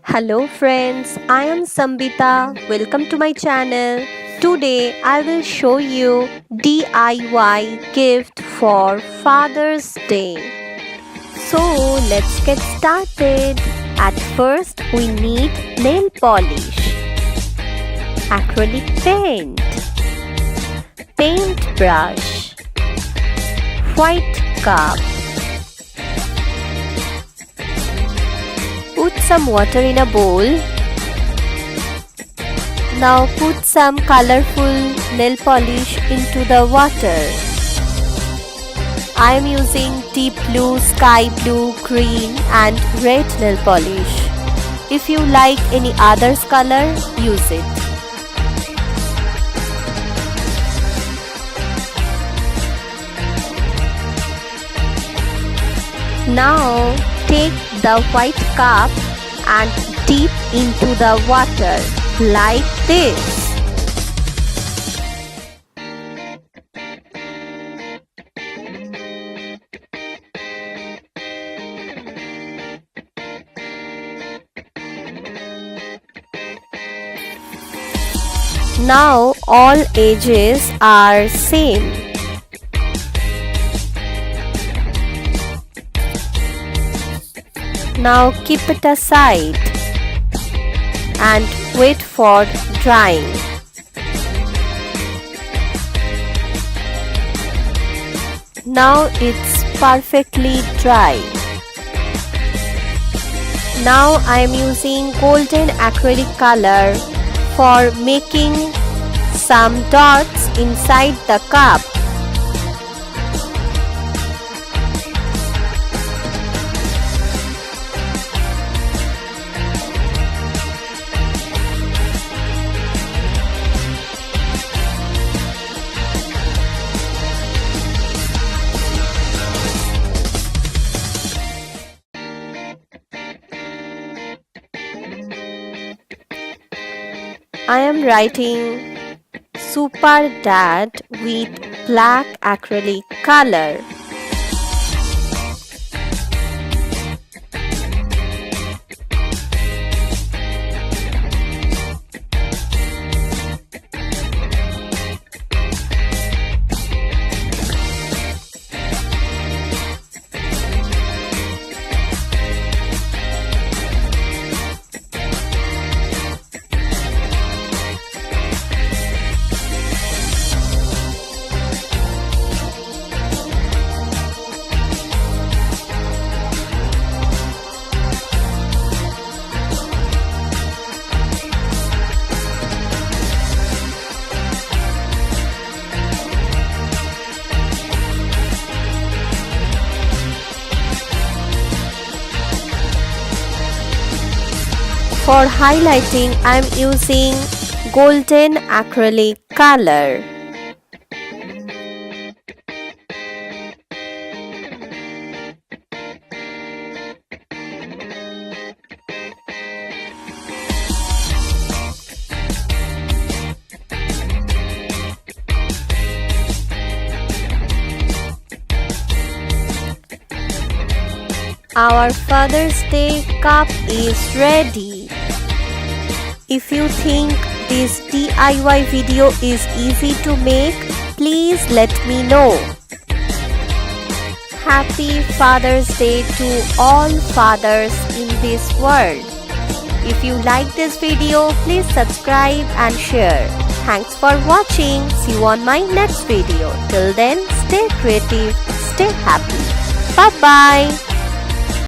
Hello friends, I am Sambita. Welcome to my channel. Today I will show you DIY gift for Father's Day. So let's get started. At first we need nail polish, acrylic paint, paintbrush, white cup. Put some water in a bowl. Now put some colorful nail polish into the water. I am using deep blue, sky blue, green and red nail polish. If you like any other color, use it. Now take the white cup and dip into the water like this. Now all edges are same. Now keep it aside and wait for drying. Now it's perfectly dry. Now I am using golden acrylic color for making some dots inside the cup. I am writing Super Dad with black acrylic color. For highlighting, I am using golden acrylic color. Our Father's Day cup is ready. If you think this DIY video is easy to make, please let me know. Happy Father's Day to all fathers in this world. If you like this video, please subscribe and share. Thanks for watching. See you on my next video. Till then, stay creative, stay happy. Bye-bye.